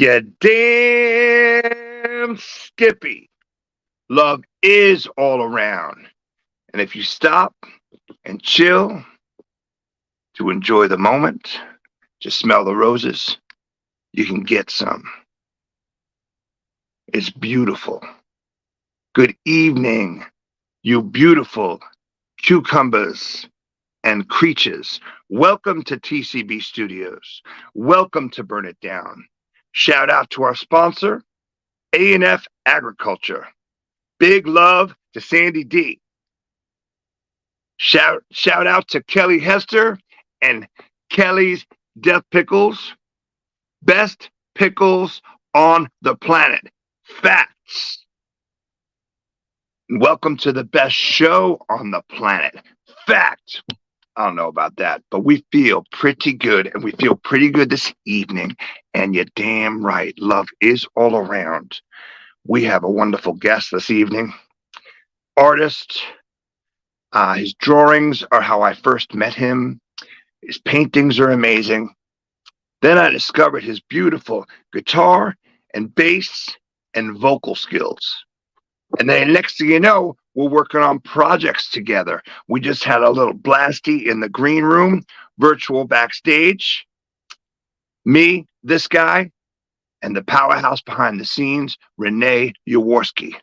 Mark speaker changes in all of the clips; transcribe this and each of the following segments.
Speaker 1: You damn Skippy. Love is all around. And if you stop and chill to enjoy the moment, just smell the roses, you can get some. It's beautiful. Good evening, you beautiful cucumbers and creatures. Welcome to TCB Studios. Welcome to Burn It Down. Shout out to our sponsor, A&F Agriculture. Big love to Sandy D. Shout out to Kelly Hester and Kelly's Death Pickles. Best pickles on the planet. Facts. Welcome to the best show on the planet. Fact. I don't know about that, but we feel pretty good, and we feel pretty good this evening. And you're damn right, love is all around. We have a wonderful guest this evening. Artist. His drawings are how I first met him. His paintings are amazing. Then I discovered his beautiful guitar and bass and vocal skills. And then next thing you know, we're working on projects together. We just had a little blasty in the green room, virtual backstage. Me, this guy, and the powerhouse behind the scenes, Renée Yaworsky.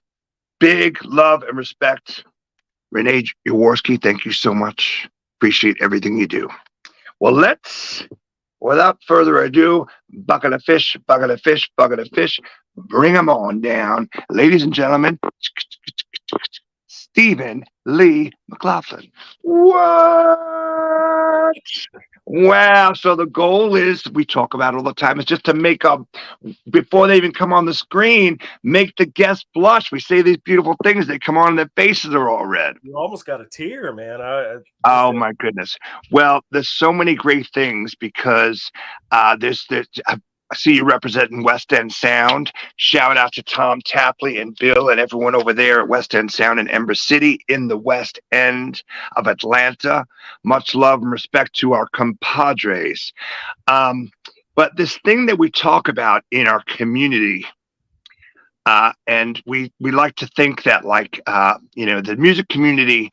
Speaker 1: Big love and respect. Renée Yaworsky, thank you so much. Appreciate everything you do. Well, let's, without further ado, bucket of fish, bucket of fish, bucket of fish. Bring them on down. Ladies and gentlemen, Stephen Lee McLaughlin. What? Wow. So the goal is, we talk about it all the time, is just to make up, before they even come on the screen, make the guests blush. We say these beautiful things, they come on and their faces are all red.
Speaker 2: You almost got a tear, man.
Speaker 1: Oh my goodness. Well, there's so many great things because there's I see you representing West End Sound. Shout out to Tom Tapley and Bill and everyone over there at West End Sound in Ember City in the West End of Atlanta. Much love and respect to our compadres. But this thing that we talk about in our community, and we like to think that, like, the music community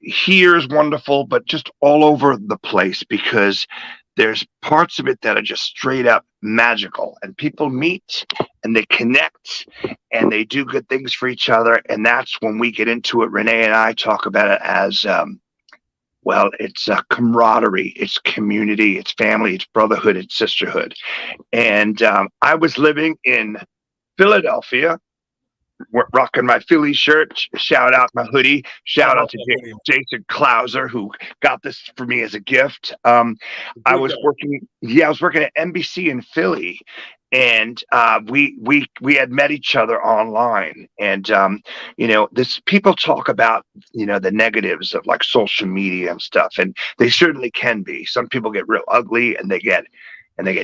Speaker 1: here is wonderful, but just all over the place, because there's parts of it that are just straight up magical, and people meet and they connect and they do good things for each other. And that's when we get into it. Renee and I talk about it as, it's camaraderie, it's community, it's family, it's brotherhood, it's sisterhood. And I was living in Philadelphia, rocking my Philly shirt. Shout out my hoodie. Shout out to Jason Klauser, who got this for me as a gift. I was working at NBC in Philly, and we had met each other online. And this, people talk about the negatives of like social media and stuff, and they certainly can be. Some people get real ugly, and they get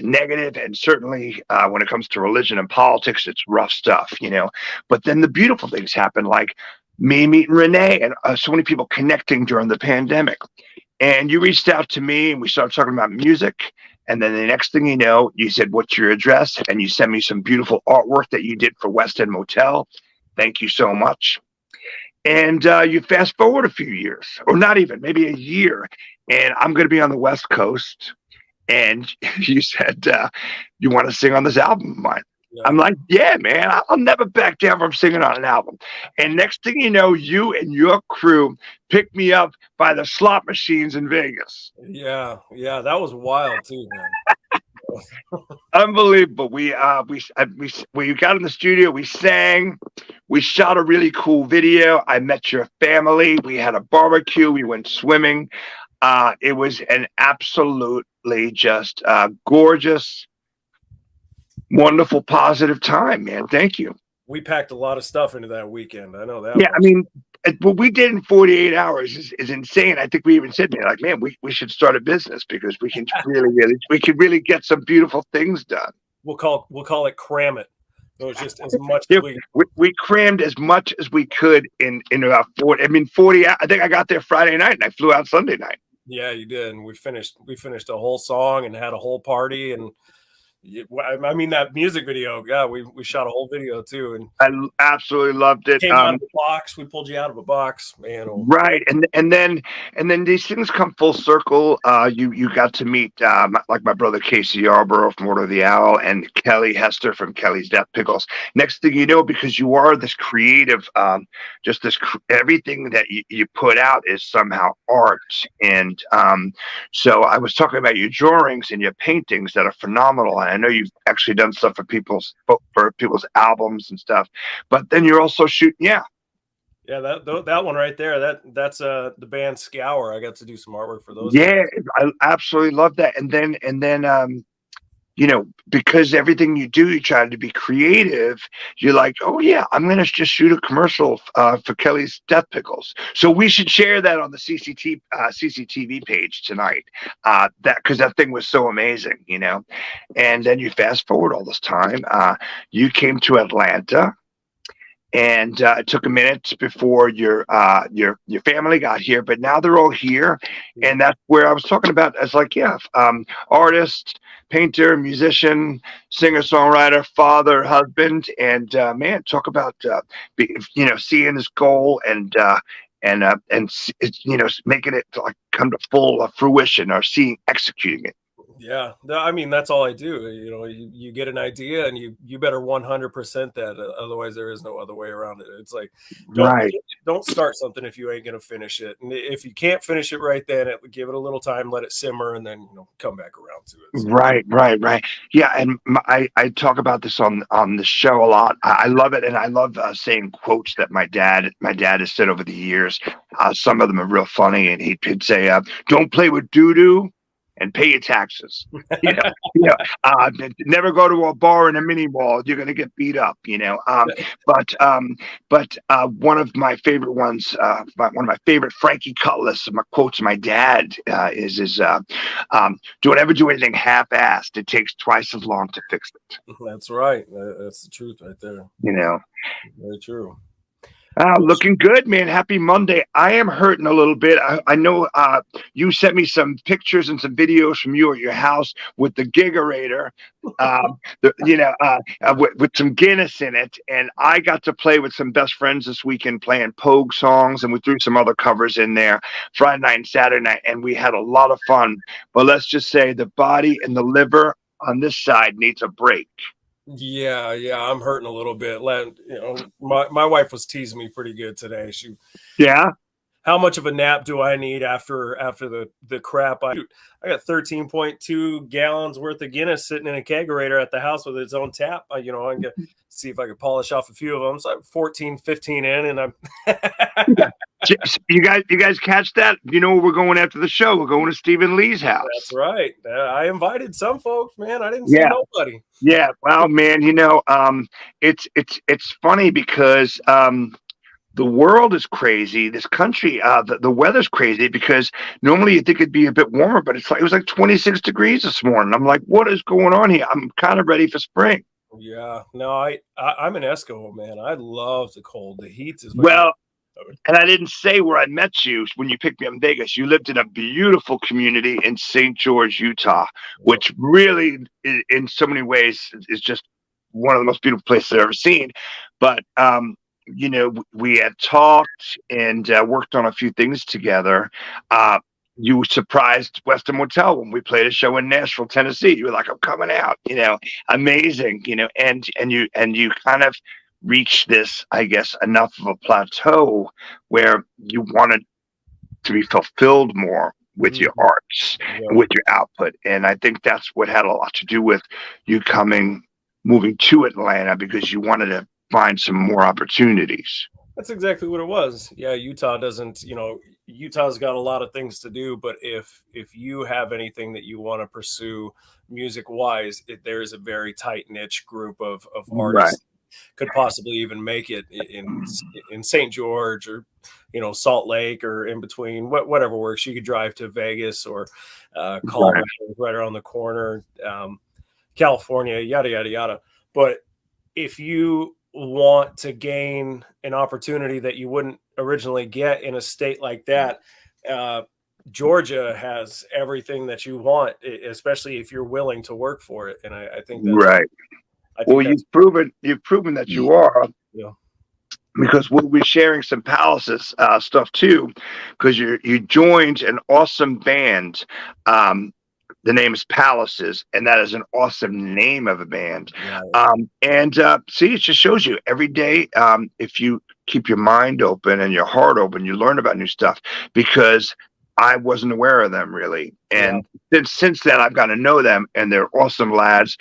Speaker 1: negative, and certainly when it comes to religion and politics, it's rough stuff, But then the beautiful things happen, like me meeting Renee and so many people connecting during the pandemic. And you reached out to me, and we started talking about music. And then the next thing you know, you said, "What's your address?" And you sent me some beautiful artwork that you did for West End Motel. Thank you so much. And you fast forward a few years, or not even, maybe a year, and I'm going to be on the West Coast. And you said, you want to sing on this album of mine? Yeah. I'm like, yeah, man, I'll never back down from singing on an album. And next thing you know, you and your crew picked me up by the slot machines in Vegas.
Speaker 2: Yeah, that was wild too, man.
Speaker 1: Unbelievable. We got in the studio, we sang, we shot a really cool video. I met your family. We had a barbecue. We went swimming. It was an absolutely just gorgeous, wonderful, positive time, man. Thank you.
Speaker 2: We packed a lot of stuff into that weekend. I know that.
Speaker 1: Yeah, much. I mean, what we did in 48 hours is insane. I think we even said, like, man, we should start a business, because we can really get some beautiful things done.
Speaker 2: We'll call it cram it. So it's just as much
Speaker 1: as we crammed as much as we could in about 40. I mean, 40. I think I got there Friday night and I flew out Sunday night.
Speaker 2: Yeah, you did. And we finished a whole song and had a whole party, and I mean, that music video, yeah, we shot a whole video too, and
Speaker 1: absolutely loved it.
Speaker 2: came out of a box. We pulled you out of a box, man. Oh.
Speaker 1: Right, and then these things come full circle. You got to meet like my brother Casey Yarborough from Order of the Owl and Kelly Hester from Kelly's Death Pickles. Next thing you know, because you are this creative, just this everything that you put out is somehow art. And so I was talking about your drawings and your paintings that are phenomenal. And I know you've actually done stuff for people's albums and stuff. But then you're also shooting,
Speaker 2: Yeah, that one right there, that's the band Scour. I got to do some artwork for those.
Speaker 1: Yeah, I absolutely love that. And then because everything you do, you try to be creative. You're like, oh yeah, I'm gonna just shoot a commercial for Kelly's Death Pickles. So we should share that on the CCTV page tonight. Because that thing was so amazing, And then you fast forward all this time. You came to Atlanta. And it took a minute before your family got here, but now they're all here, and that's where I was talking about. As like, artist, painter, musician, singer, songwriter, father, husband, and man, talk about seeing this goal and making it like come to full fruition or executing it.
Speaker 2: Yeah, I mean, that's all I do. You get an idea and you better 100% that. Otherwise, there is no other way around it. It's like, don't start something if you ain't going to finish it. And if you can't finish it right then, give it a little time, let it simmer, and then, come back around to it. So.
Speaker 1: Right. Yeah. And I talk about this on the show a lot. I love it. And I love saying quotes that my dad has said over the years. Some of them are real funny. And he'd say, don't play with doo-doo and pay your taxes. Never go to a bar in a mini mall. You're going to get beat up. But one of my favorite ones, one of my favorite Frankie Cutlass, my quotes of my dad is don't ever do anything half-assed. It takes twice as long to fix it.
Speaker 2: That's right. That's the truth right there. Very true.
Speaker 1: Looking good, man. Happy Monday. I am hurting a little bit. I know you sent me some pictures and some videos from you at your house with the Gigarator, with some Guinness in it. And I got to play with some best friends this weekend playing Pogue songs, and we threw some other covers in there Friday night and Saturday night, and we had a lot of fun. But let's just say the body and the liver on this side needs a break.
Speaker 2: Yeah, I'm hurting a little bit. My wife was teasing me pretty good today. How much of a nap do I need after the crap I got 13.2 gallons worth of Guinness sitting in a kegerator at the house with its own tap. I'm gonna see if I could polish off a few of them. So I'm 14, 15 in, and I'm
Speaker 1: You guys catch that? We're going after the show. We're going to Stephen Lee's house.
Speaker 2: That's right. I invited some folks, man. I didn't see nobody.
Speaker 1: Yeah. Well, man, it's funny because the world is crazy. This country, the weather's crazy because normally you think it'd be a bit warmer, but it was like 26 degrees this morning. I'm like, what is going on here? I'm kind of ready for spring.
Speaker 2: Yeah. No, I'm an Eskimo, man. I love the cold. The heat is
Speaker 1: and I didn't say where I met you when you picked me up in Vegas. You lived in a beautiful community in St. George, Utah, which really, in so many ways, is just one of the most beautiful places I've ever seen. But, we had talked and worked on a few things together. You surprised Western Motel when we played a show in Nashville, Tennessee. You were like, I'm coming out, amazing, and you kind of reach this, I guess, enough of a plateau where you wanted to be fulfilled more with your arts, with your output. And I think that's what had a lot to do with you moving to Atlanta, because you wanted to find some more opportunities.
Speaker 2: That's exactly what it was. Yeah, Utah doesn't, Utah's got a lot of things to do, but if you have anything that you want to pursue music wise, there is a very tight niche group of artists. Right. Could possibly even make it in St. George or Salt Lake or in between, whatever works. You could drive to Vegas or Colorado, right around the corner, California, yada yada yada. But if you want to gain an opportunity that you wouldn't originally get in a state like that, Georgia has everything that you want, especially if you're willing to work for it. And I think that's,
Speaker 1: Right.
Speaker 2: I
Speaker 1: Well,
Speaker 2: think that's,
Speaker 1: you've proven that you are,
Speaker 2: you know,
Speaker 1: because we'll be sharing some Palaces stuff too, because you joined an awesome band. Um, the name is Palaces, and that is an awesome name of a band.
Speaker 2: right.
Speaker 1: And see, it just shows you every day, if you keep your mind open and your heart open, you learn about new stuff. Because I wasn't aware of them really,
Speaker 2: Yeah.
Speaker 1: and since then I've got to know them, and they're awesome lads,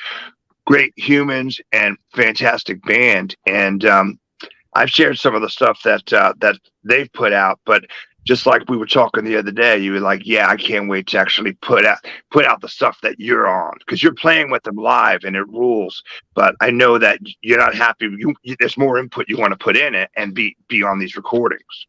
Speaker 1: great humans, and fantastic band. And I've shared some of the stuff that they've put out, but just like we were talking the other day, you were like, "Yeah, I can't wait to actually put out the stuff that you're on, because you're playing with them live and it rules." But I know that you're not happy. There's more input you want to put in it and be on these recordings.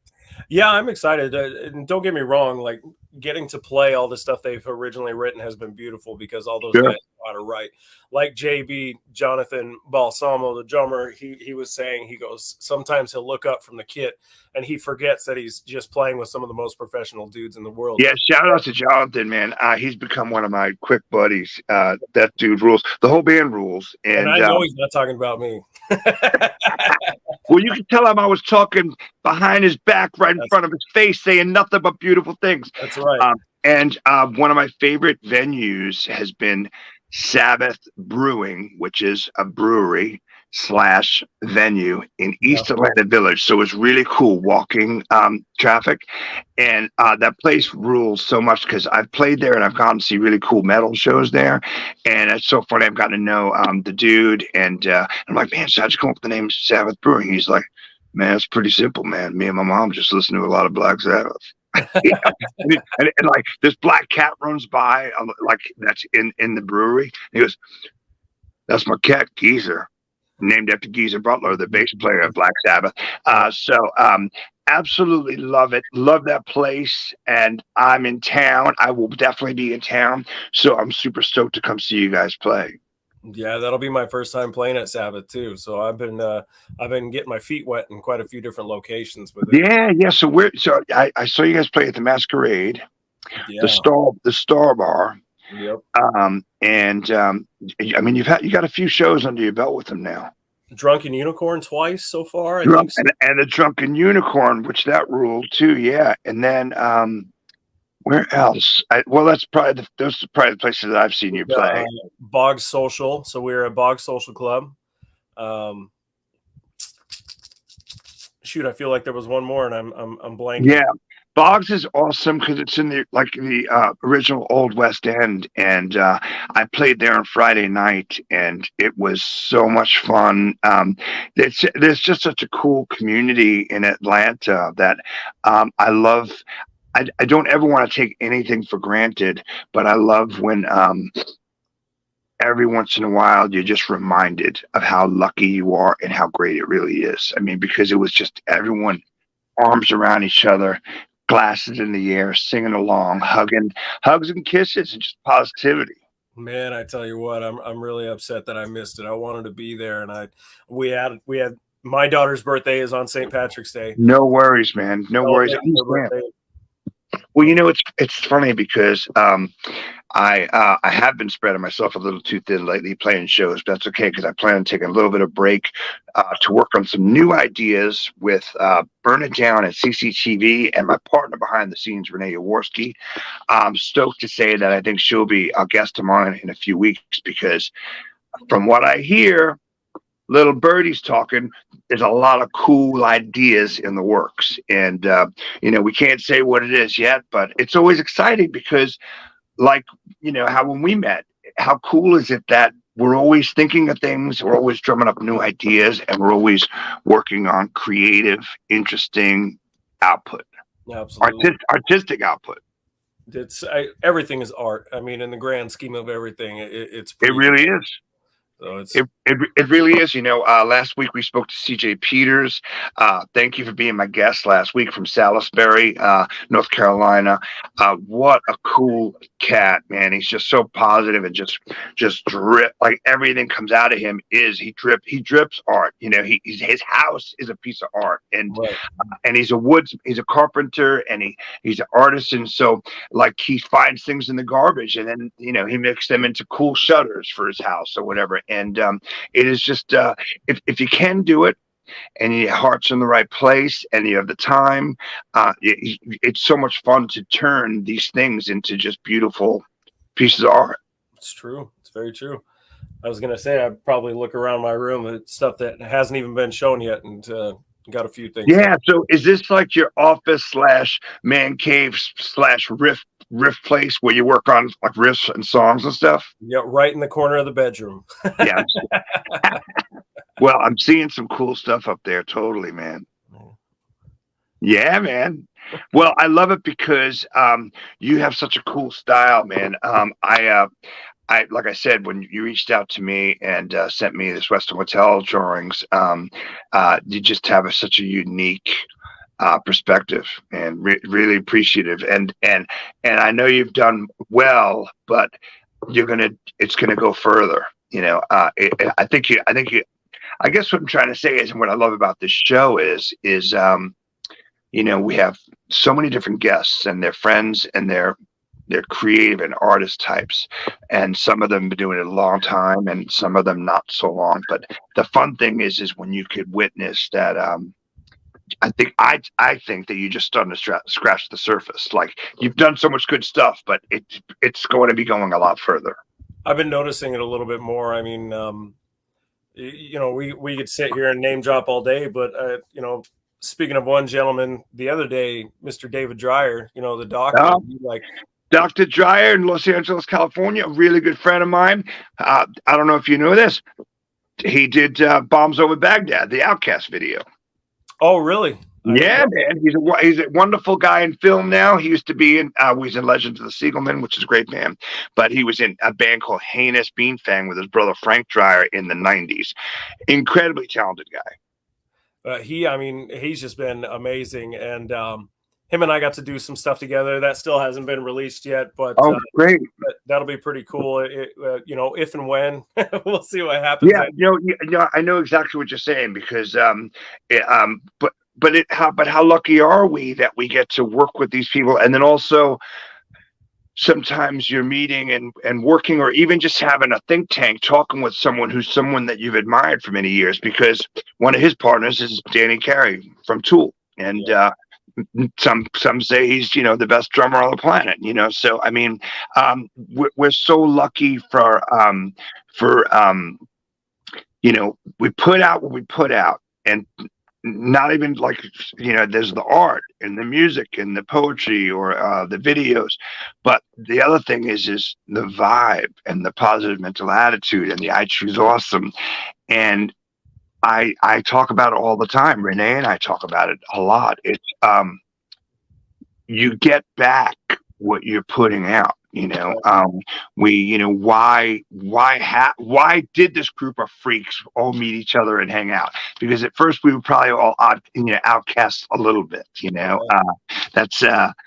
Speaker 2: Yeah, I'm excited. And don't get me wrong, like getting to play all the stuff they've originally written has been beautiful, because all those
Speaker 1: Sure.
Speaker 2: guys know how to write. Like JB, Jonathan Balsamo, the drummer, he was saying, he goes, sometimes he'll look up from the kit and he forgets that he's just playing with some of the most professional dudes in the world.
Speaker 1: Yeah, shout out to Jonathan, man. He's become one of my quick buddies. That dude rules. The whole band rules.
Speaker 2: And I know he's not talking about me.
Speaker 1: Well, you can tell him I was talking behind his back, right in front of his face, saying nothing but beautiful things.
Speaker 2: That's right.
Speaker 1: And one of my favorite venues has been Sabbath Brewing, which is a brewery / venue in East Atlanta Village. So it's really cool walking traffic. And that place rules so much, because I've played there and I've gone to see really cool metal shows there. And it's so funny. I've gotten to know the dude, and I'm like, "Man, so how'd you come up with the name Sabbath Brewing?" He's like, "Man, it's pretty simple, man. Me and my mom just listen to a lot of Black Sabbath." Yeah. and like this black cat runs by, like that's in the brewery. He goes, "That's my cat, Geezer," named after Geezer Butler, the bass player of Black Sabbath. So absolutely love it. Love that place. And I'm in town. I will definitely be in town. So I'm super stoked to come see you guys play.
Speaker 2: Yeah, that'll be my first time playing at Sabbath too. So I've been getting my feet wet in quite a few different locations with it.
Speaker 1: Yeah. So I saw you guys play at the Masquerade,
Speaker 2: Yeah.
Speaker 1: the Star Bar.
Speaker 2: Yep.
Speaker 1: And I mean, you got a few shows under your belt with them now.
Speaker 2: Drunken Unicorn twice so far, I think. So.
Speaker 1: And the Drunken Unicorn, which that ruled too, yeah. And then where else? Those are probably the places that I've seen you play.
Speaker 2: Boggs Social. So we were at Boggs Social Club. Shoot, I feel like there was one more, and I'm blanking.
Speaker 1: Yeah, Boggs is awesome because it's in the original Old West End, and I played there on Friday night, and it was so much fun. There's just such a cool community in Atlanta that I love. I don't ever want to take anything for granted, but I love when every once in a while you're just reminded of how lucky you are and how great it really is. I mean, because it was just everyone arms around each other, glasses in the air, singing along, hugs and kisses, and just positivity.
Speaker 2: Man, I tell you what, I'm really upset that I missed it. I wanted to be there, and we had my daughter's birthday is on St. Patrick's Day.
Speaker 1: No worries, man. No worries. Well, it's funny because I have been spreading myself a little too thin lately playing shows, but that's okay, because I plan on taking a little bit of break to work on some new ideas with Burn It Down at CCTV and my partner behind the scenes, Renée Yaworsky. I'm stoked to say that I think she'll be a guest of mine in a few weeks, because from what I hear, little birdie's talking, there's a lot of cool ideas in the works. And we can't say what it is yet, but it's always exciting, because like how when we met, how cool is it that we're always thinking of things, we're always drumming up new ideas, and we're always working on creative, interesting output.
Speaker 2: Absolutely.
Speaker 1: Artistic output.
Speaker 2: Everything is art. I mean, in the grand scheme of everything, it
Speaker 1: really is.
Speaker 2: So it's
Speaker 1: It really is. Last week we spoke to CJ Peters. Thank you for being my guest last week from Salisbury, North Carolina. What a cool cat, man. He's just so positive and just drip, like everything comes out of him he drips art. His house is a piece of art, and
Speaker 2: right.
Speaker 1: he's a carpenter, and he's an artist, and so like he finds things in the garbage, and then he makes them into cool shutters for his house or whatever. And it is just if you can do it, and your heart's in the right place, and you have the time, it's so much fun to turn these things into just beautiful pieces of art.
Speaker 2: It's true. It's very true. I was gonna say I'd probably look around my room at stuff that hasn't even been shown yet, and got a few things.
Speaker 1: Yeah. So is this like your office / man cave / riff place where you work on like riffs and songs and stuff?
Speaker 2: Yeah, right in the corner of the bedroom.
Speaker 1: Yeah. Well, I'm seeing some cool stuff up there. Totally, man. Yeah, man. Well, I love it because you have such a cool style, man. I like I said, when you reached out to me and sent me this Western Hotel drawings, you just have such a unique perspective, and really appreciative. And I know you've done well, but it's gonna go further. I guess what I'm trying to say is, and what I love about this show is we have so many different guests, and they're friends, and they're creative and artist types, and some of them have been doing it a long time, and some of them not so long. But the fun thing is when you could witness that. I think that you just starting to scratch the surface. Like, you've done so much good stuff, but it's going to be going a lot further.
Speaker 2: I've been noticing it a little bit more. I mean, we could sit here and name drop all day, but speaking of one gentleman, the other day, Mr. David Dreyer, the doctor,
Speaker 1: Dr. Dreyer in Los Angeles, California, a really good friend of mine. I don't know if you know this. He did Bombs Over Baghdad, the Outcast video.
Speaker 2: Oh, really?
Speaker 1: Yeah, man. He's a wonderful guy in film now. He used to be he's in Legends of the Siegelman, which is a great band. But he was in a band called Heinous Beanfang with his brother Frank Dreyer in the 90s. Incredibly talented guy.
Speaker 2: He's just been amazing. And him and I got to do some stuff together that still hasn't been released yet. But
Speaker 1: great.
Speaker 2: That'll be pretty cool. If and when we'll see what happens.
Speaker 1: Yeah, I know exactly what you're saying, because but how lucky are we that we get to work with these people, and then also sometimes you're meeting and working, or even just having a think tank talking with someone that you've admired for many years, because one of his partners is Danny Carey from Tool, and some say he's the best drummer on the planet. So I mean, we're so lucky for we put out what we put out, and not even like there's the art and the music and the poetry or the videos, but the other thing is the vibe and the positive mental attitude, and the I choose awesome. And I talk about it all the time. Renee and I talk about it a lot. It's you get back what you're putting out. Why did this group of freaks all meet each other and hang out? Because at first we were probably all outcasts a little bit. That's one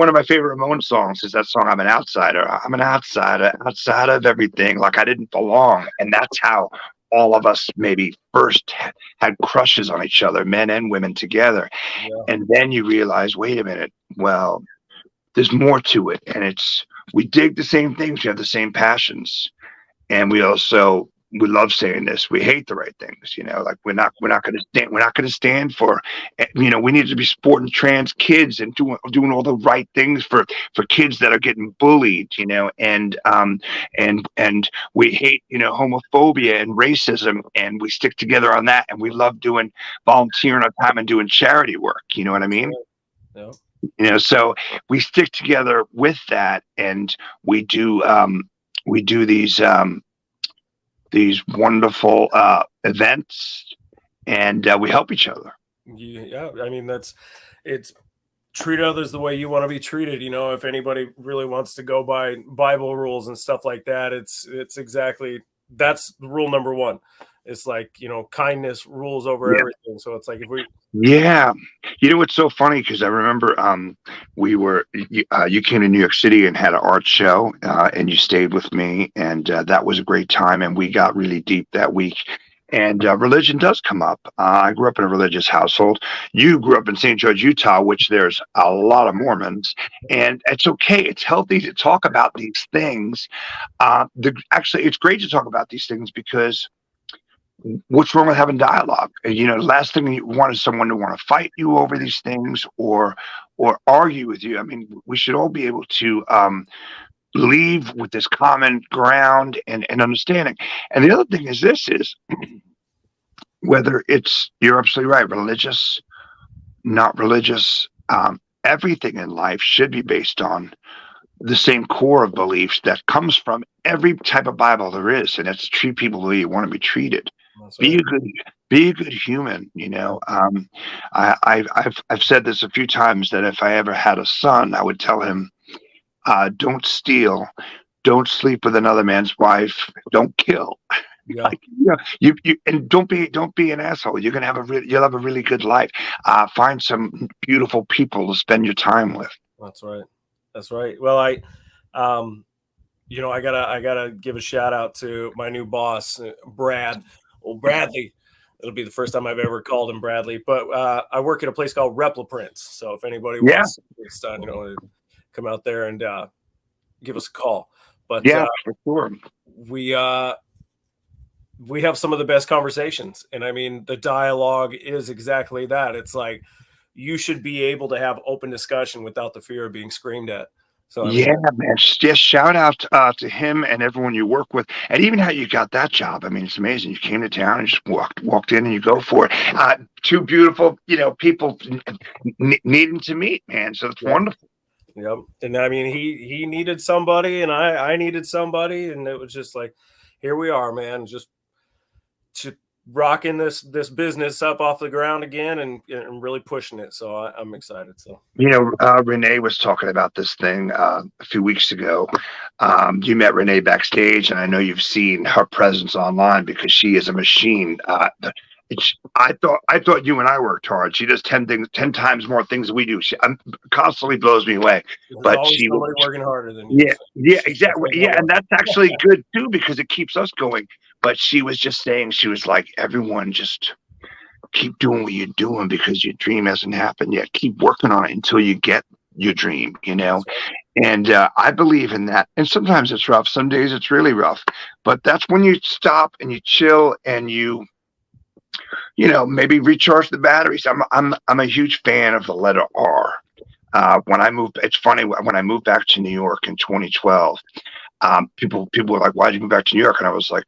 Speaker 1: of my favorite Ramon songs is that song, I'm an outsider outside of everything, like I didn't belong. And that's how all of us maybe first had crushes on each other, men and women together. And then you realize, wait a minute, well, there's more to it, and we dig the same things, we have the same passions, and we love saying this, we hate the right things. Like we're not going to stand for, we need to be supporting trans kids and doing all the right things for kids that are getting bullied, and we hate homophobia and racism, and we stick together on that, and we love doing volunteering our time and doing charity work. You know what I mean?
Speaker 2: Yeah.
Speaker 1: So we stick together with that, and we do these wonderful events, and we help each other.
Speaker 2: Yeah, I mean, it's treat others the way you want to be treated. You know, if anybody really wants to go by Bible rules and stuff like that, it's exactly, that's rule number one. It's like, you know, kindness rules over
Speaker 1: Yeah.
Speaker 2: everything. So it's like if we,
Speaker 1: Yeah. You know, it's so funny because I remember you came to New York City and had an art show, and you stayed with me, and that was a great time. And we got really deep that week. And religion does come up. I grew up in a religious household. You grew up in St. George, Utah, which there's a lot of Mormons, and it's okay. It's healthy to talk about these things. Actually, it's great to talk about these things because what's wrong with having dialogue? You know, the last thing you want is someone to want to fight you over these things or argue with you. I mean, we should all be able to leave with this common ground and understanding. And the other thing is this is whether it's, you're absolutely right, religious, not religious, everything in life should be based on the same core of beliefs that comes from every type of Bible there is, and it's to treat people the way you want to be treated.
Speaker 2: that's
Speaker 1: Be
Speaker 2: right.
Speaker 1: a good, be a good human. You know, I've said this a few times that if I ever had a son, I would tell him, don't steal, don't sleep with another man's wife, don't kill.
Speaker 2: Yeah,
Speaker 1: Like, you know, you and don't be an asshole. You're gonna have you'll have a really good life. Find some beautiful people to spend your time with.
Speaker 2: that's right. That's right. Well, um, you know, I gotta give a shout out to my new boss, Brad. Well, Bradley. It'll be the first time I've ever called him Bradley, but I work at a place called Repli. So if anybody
Speaker 1: Yeah,
Speaker 2: wants it's done, you know, come out there and give us a call. But
Speaker 1: yeah, for sure.
Speaker 2: we uh, we have some of the best conversations, and I mean, the dialogue is exactly that. It's like you should be able to have open discussion without the fear of being screamed at. So I mean,
Speaker 1: Yeah, man. Just shout out to him and everyone you work with, and even how you got that job. I mean, it's amazing. You came to town and just walked in, and you go for it. Two beautiful, you know, people needing to meet, man. So it's
Speaker 2: yeah.
Speaker 1: wonderful.
Speaker 2: Yep. And I mean, he needed somebody, and I needed somebody, and it was just like, here we are, man, just to rocking this business up off the ground again, and really pushing it. So I'm excited. So
Speaker 1: You know, Renee was talking about this thing a few weeks ago. You met Renee backstage, and I know you've seen her presence online because she is a machine. I thought you and I worked hard. She does 10 things, 10 times more things than we do. She constantly blows me away.
Speaker 2: there's
Speaker 1: But
Speaker 2: always
Speaker 1: she,
Speaker 2: somebody working harder than you.
Speaker 1: yeah,
Speaker 2: So
Speaker 1: yeah,
Speaker 2: that's
Speaker 1: exactly,
Speaker 2: what
Speaker 1: yeah,
Speaker 2: I
Speaker 1: and that's actually good too because it keeps us going. But she was just saying, she was like, everyone just keep doing what you're doing because your dream hasn't happened yet. Keep working on it until you get your dream, you know?
Speaker 2: That's right.
Speaker 1: And I believe in that. And sometimes it's rough. Some days it's really rough. But that's when you stop and you chill and you know, maybe recharge the batteries. I'm a huge fan of the letter R. When I moved, it's funny, when I moved back to New York in 2012, people were like, "Why'd you move back to New York?" And I was like,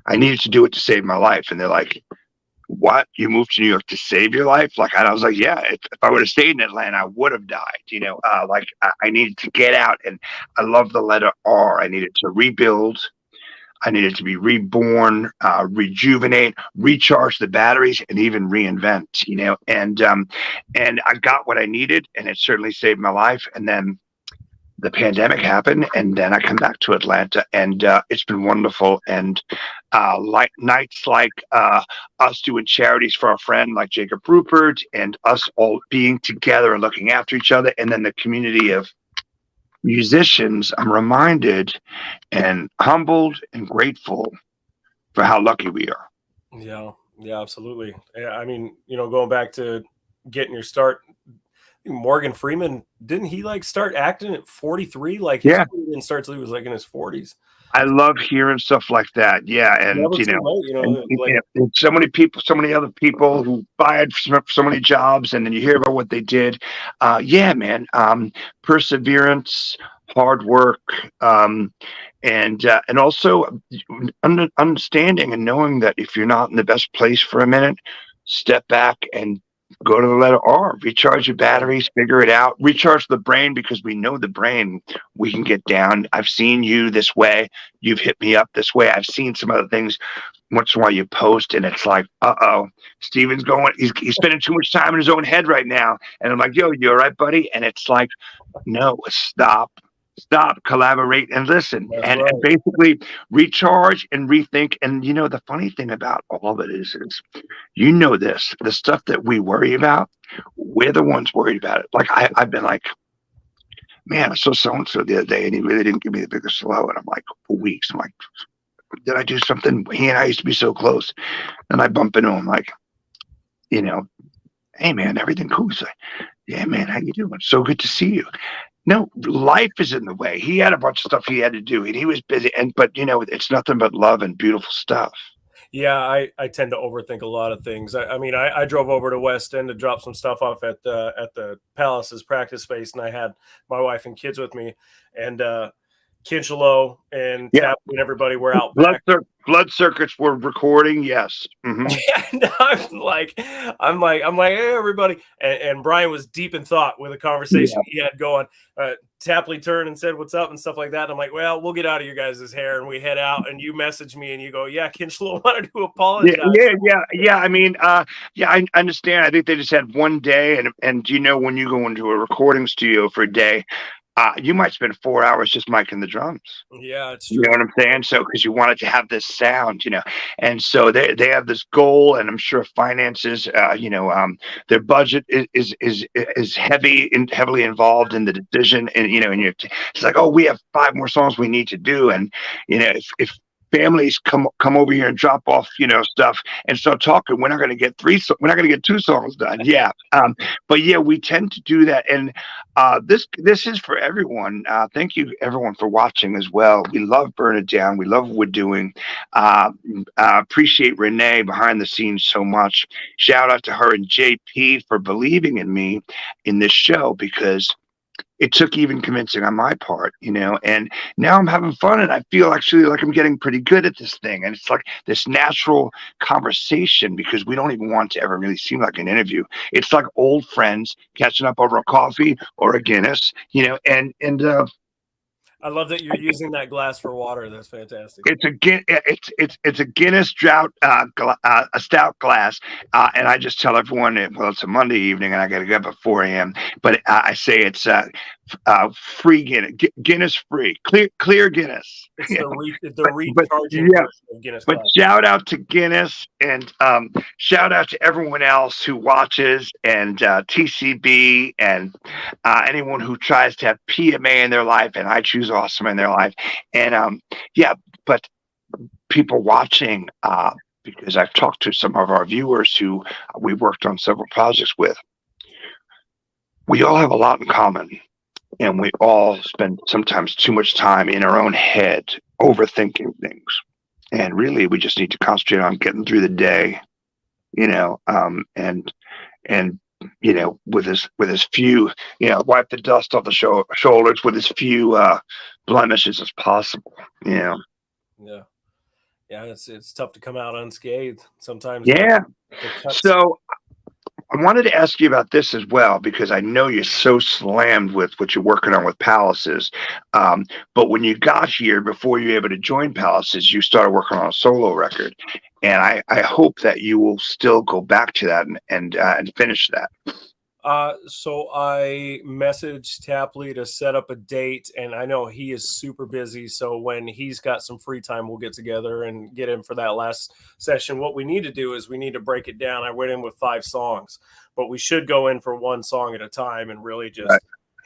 Speaker 1: "I needed to do it to save my life." And they're like, "What? You moved to New York to save your life?" Like, and I was like, "Yeah. If I would have stayed in Atlanta, I would have died." You know, like I needed to get out, and I love the letter R. I needed to rebuild. I needed to be reborn, rejuvenate, recharge the batteries, and even reinvent. You know, and I got what I needed, and it certainly saved my life. And then the pandemic happened, and then I come back to Atlanta, and it's been wonderful. And like nights like us doing charities for a friend like Jacob Rupert, and us all being together and looking after each other, and then the community of musicians, I'm reminded and humbled and grateful for how lucky we are.
Speaker 2: Yeah, yeah, absolutely. Yeah, I mean, you know, going back to getting your start, Morgan Freeman, didn't he like start acting at 43? Like his
Speaker 1: Yeah,
Speaker 2: career didn't start till he was like in his 40s.
Speaker 1: I love hearing stuff like that. Yeah, and
Speaker 2: Never too late, you know, like
Speaker 1: and so many people, so many other people who fired for so many jobs, and then you hear about what they did. Yeah, man, perseverance, hard work, and also understanding and knowing that if you're not in the best place for a minute, step back and go to the letter R, recharge your batteries, figure it out, recharge the brain because we know the brain, we can get down. I've seen you this way. You've hit me up this way. I've seen some other things. once in a while you post and it's like, Steven's going, he's spending too much time in his own head right now. And I'm like, yo, you all right, buddy? And it's like, no, stop, collaborate, and listen,
Speaker 2: That's
Speaker 1: and,
Speaker 2: right.
Speaker 1: and basically recharge and rethink. And the funny thing about all of it is this, the stuff that we worry about, we're the ones worried about it. Like I've been like, man, I saw so-and-so the other day and he really didn't give me the biggest hello. And I'm like, for weeks, I'm like, did I do something? He and I used to be so close. And I bump into him like, hey man, everything cool? He's like, yeah, man, how you doing? So good to see you. No, life is in the way. He had a bunch of stuff he had to do and he was busy. But it's nothing but love and beautiful stuff.
Speaker 2: Yeah, I tend to overthink a lot of things. I mean, I drove over to West End to drop some stuff off at the Palace's practice space, and I had my wife and kids with me, and Kinchelo and Tap and everybody were out back.
Speaker 1: Blood circuits were recording. Yes. Mm-hmm.
Speaker 2: And I'm like, hey, everybody. And Brian was deep in thought with a conversation he had going. Tapley turned and said, what's up and stuff like that. And I'm like, well, we'll get out of your guys' hair. And we head out and you message me and you go, yeah, Kinchelo wanted to apologize.
Speaker 1: Yeah. I mean, I understand. I think they just had one day. And when you go into a recording studio for a day, you might spend 4 hours just miking the drums.
Speaker 2: Yeah, it's true.
Speaker 1: You know what I'm saying? So, because you want it to have this sound, and so they have this goal, and I'm sure finances, their budget is heavily involved in the decision, and it's like, oh, we have 5 more songs we need to do, and if families come over here and drop off, stuff and start talking, we're not going to get 2 songs done. Yeah. But yeah, we tend to do that. And this is for everyone. Thank you everyone for watching as well. We love Burn It Down. We love what we're doing. Appreciate Renee behind the scenes so much. Shout out to her and JP for believing in me in this show, because it took even convincing on my part, and now I'm having fun and I feel actually like I'm getting pretty good at this thing. And it's like this natural conversation, because we don't even want to ever really seem like an interview. It's like old friends catching up over a coffee or a Guinness, and
Speaker 2: I love that you're using that glass for water. That's fantastic.
Speaker 1: It's a Guinness drought, a stout glass, and I just tell everyone, it's a Monday evening and I got to get up at 4 a.m. But I say it's free Guinness free, clear Guinness.
Speaker 2: It's the recharging version of Guinness.
Speaker 1: But shout out to Guinness, and shout out to everyone else who watches, and TCB, and anyone who tries to have PMA in their life, and I Choose Awesome in their life. And but people watching, because I've talked to some of our viewers who we worked on several projects with, we all have a lot in common. And we all spend sometimes too much time in our own head overthinking things. And really, we just need to concentrate on getting through the day, and with as few, wipe the dust off the shoulders with as few blemishes as possible.
Speaker 2: Yeah, it's tough to come out unscathed sometimes.
Speaker 1: Yeah. So I wanted to ask you about this as well, because I know you're so slammed with what you're working on with Palaces. But when you got here, before you were able to join Palaces, you started working on a solo record. And I hope that you will still go back to that and finish that.
Speaker 2: So I messaged Tapley to set up a date, and I know he is super busy. So when he's got some free time, we'll get together and get him for that last session. What we need to do is we need to break it down. I went in with 5 songs, but we should go in for 1 song at a time and really just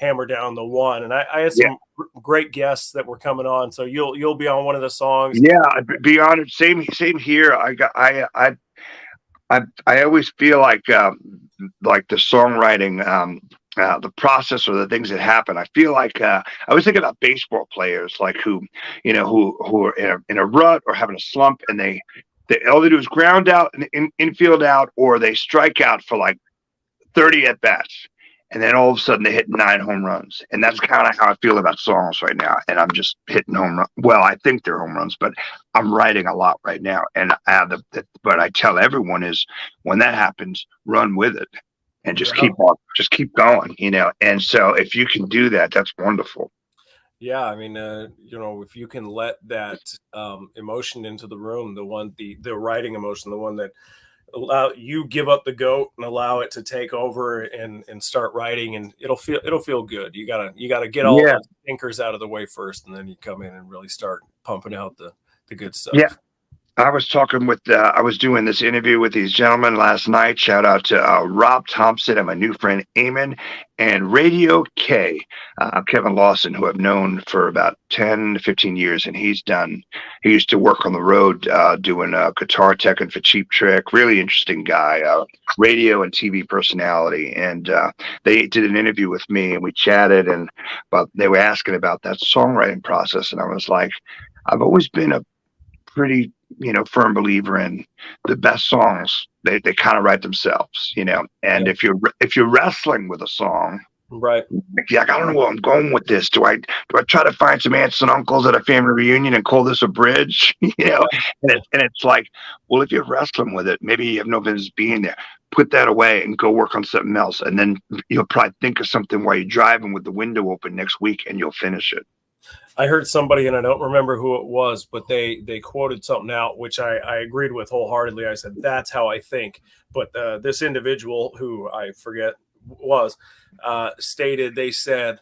Speaker 2: hammer down the one. And I had some great guests that were coming on. So you'll be on one of the songs.
Speaker 1: Yeah, be honored. Same here. I always feel like the songwriting, the process, or the things that happen. I feel like I always think about baseball players, like who are in a rut or having a slump, and all they do is ground out and infield out, or they strike out for like 30 at bats. And then all of a sudden they hit 9 home runs. And that's kind of how I feel about songs right now. And I'm just hitting home runs. Well, I think they're home runs, but I'm writing a lot right now. And but I tell everyone is, when that happens, run with it and just keep on, just keep going, And so if you can do that, that's wonderful.
Speaker 2: Yeah, I mean, if you can let that emotion into the room, the writing emotion, the one that allow you give up the goat and allow it to take over and start writing, and it'll feel good. You gotta get all
Speaker 1: Yeah.
Speaker 2: those thinkers out of the way first, and then you come in and really start pumping out the good
Speaker 1: Yeah.
Speaker 2: stuff.
Speaker 1: I was talking with, I was doing this interview with these gentlemen last night. Shout out to Rob Thompson and my new friend Eamon and Radio K, Kevin Lawson, who I've known for about 10 to 15 years. And he used to work on the road doing guitar teching for Cheap Trick. Really interesting guy, radio and TV personality. And they did an interview with me and we chatted, and but they were asking about that songwriting process. And I was like, I've always been a pretty firm believer in the best songs they kind of write themselves, and
Speaker 2: Yeah,
Speaker 1: if you're wrestling with a song,
Speaker 2: right.
Speaker 1: like I don't know where I'm going with this. Do I try to find some aunts and uncles at a family reunion and call this a bridge?
Speaker 2: Yeah,
Speaker 1: And it's like, well, if you're wrestling with it, maybe you have no business being there. Put that away and go work on something else, and then you'll probably think of something while you're driving with the window open next week, and you'll finish it.
Speaker 2: I heard somebody, and I don't remember who it was, but they quoted something out, which I agreed with wholeheartedly. I said, that's how I think. But this individual, who I forget was, stated, they said,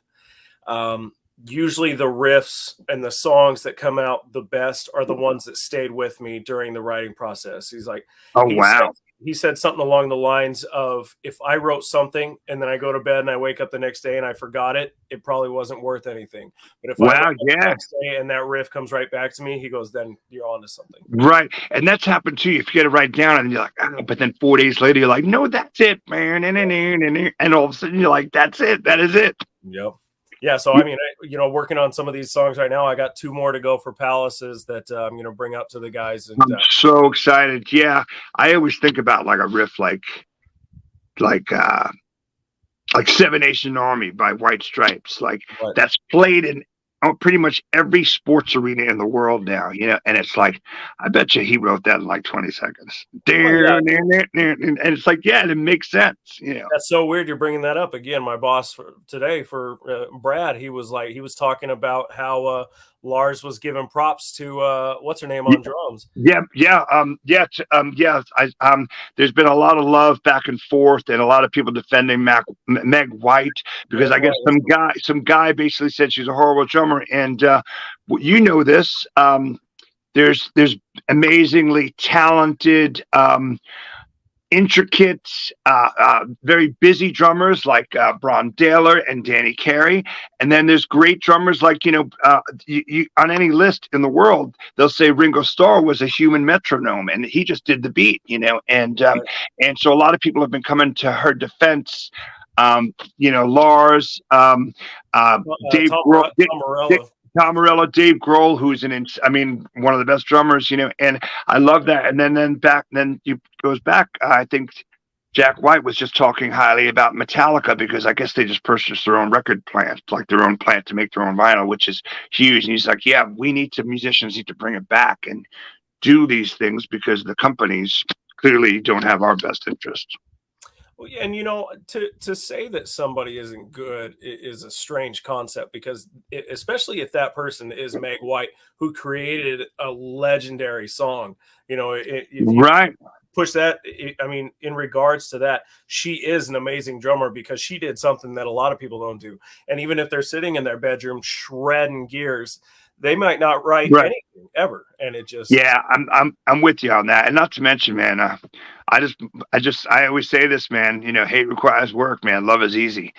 Speaker 2: usually the riffs and the songs that come out the best are the ones that stayed with me during the writing process. He's like,
Speaker 1: Oh
Speaker 2: he said,
Speaker 1: wow.
Speaker 2: he said something along the lines of, if I wrote something and then I go to bed and I wake up the next day and I forgot it, it probably wasn't worth anything. But if I wake
Speaker 1: Wow,
Speaker 2: up the
Speaker 1: yeah.
Speaker 2: next day and that riff comes right back to me, he goes, then you're onto something.
Speaker 1: Right. And that's happened to you. If you get it right down and you're like, but then 4 days later, you're like, no, that's it, man. And all of a sudden you're like, that's it. That is it.
Speaker 2: Yep. Yeah. So, I mean, working on some of these songs right now, I got 2 more to go for Palaces that I'm going to bring up to the guys. And
Speaker 1: I'm so excited. Yeah. I always think about like a riff like Seven Nation Army by White Stripes. Like
Speaker 2: but,
Speaker 1: that's played in pretty much every sports arena in the world now, and it's like, I bet you he wrote that in like 20 seconds.
Speaker 2: well, yeah,
Speaker 1: And it's like, yeah, it makes sense,
Speaker 2: that's so weird you're bringing that up again. My boss today for Brad, he was talking about how Lars was giving props to what's her name on drums.
Speaker 1: There's been a lot of love back and forth, and a lot of people defending Meg White, because I guess some guy basically said she's a horrible drummer, and this. There's amazingly talented, intricate, very busy drummers like Bron Daler and Danny Carey, and then there's great drummers like you on any list in the world they'll say Ringo Starr was a human metronome and he just did the beat, and so a lot of people have been coming to her defense. Lars, Dave Tom Morello, Dave Grohl, who's one of the best drummers, and I love that. And then you goes back. I think Jack White was just talking highly about Metallica, because I guess they just purchased their own record plant, like their own plant to make their own vinyl, which is huge. And he's like, yeah, musicians need to bring it back and do these things, because the companies clearly don't have our best interest.
Speaker 2: Well, yeah, and to say that somebody isn't good is a strange concept, because especially if that person is Meg White, who created a legendary song, if you
Speaker 1: Right.
Speaker 2: push that, I mean, in regards to that, she is an amazing drummer, because she did something that a lot of people don't do. And even if they're sitting in thetheir bedroom shredding gears, they might not write anything ever. And it just,
Speaker 1: yeah, I'm with you on that. And not to mention, man, I always say this, man, hate requires work, man. Love is easy,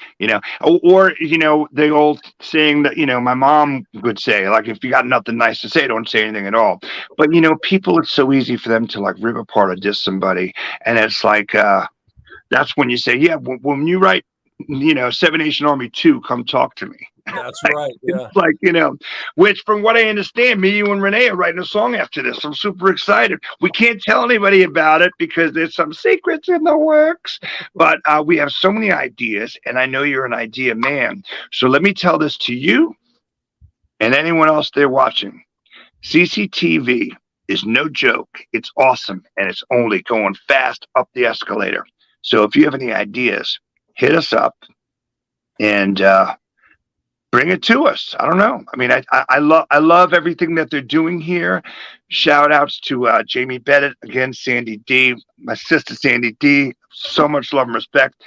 Speaker 1: or the old saying that, my mom would say, like, if you got nothing nice to say, don't say anything at all. But, people, it's so easy for them to like rip apart or diss somebody. And it's like, that's when you say, yeah, when you write, Seven Nation Army 2, come talk to me.
Speaker 2: That's right. Yeah.
Speaker 1: It's like, which from what I understand, me, you, and Renee are writing a song after this. I'm super excited. We can't tell anybody about it because there's some secrets in the works, but we have so many ideas, and I know you're an idea man. So let me tell this to you and anyone else there watching. CCTV is no joke. It's awesome, and it's only going fast up the escalator. So if you have any ideas, hit us up, and bring it to us. I don't know. I mean, I love everything that they're doing here. Shout outs to Jamie Bennett again, Sandy D, my sister Sandy D. So much love and respect.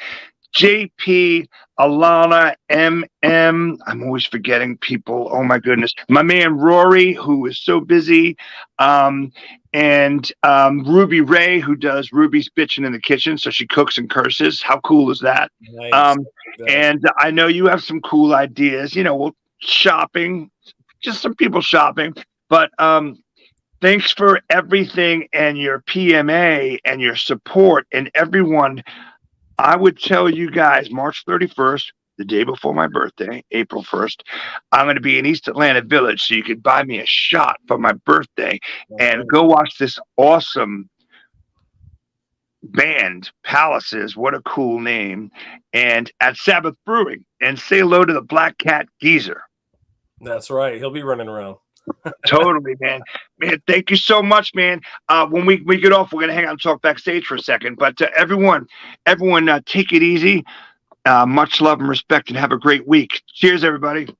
Speaker 1: JP, Alana, MM. I'm always forgetting people. Oh my goodness. My man Rory, who is so busy. And Ruby Ray, who does Ruby's Bitchin' in the Kitchen. So she cooks and curses. How cool is that?
Speaker 2: Nice.
Speaker 1: And I know you have some cool ideas, shopping, just some people shopping. But thanks for everything and your PMA and your support and everyone. I would tell you guys March 31st, the day before my birthday, April 1st, I'm going to be in East Atlanta Village. So you could buy me a shot for my birthday and go watch this awesome band, Palaces. What a cool name. And at Sabbath Brewing, and say hello to the Black Cat Geezer.
Speaker 2: That's right. He'll be running around.
Speaker 1: Totally, man. Thank you so much, man. When we get off, we're gonna hang out and talk backstage for a second. But everyone, take it easy. Much love and respect, and have a great week. Cheers, everybody.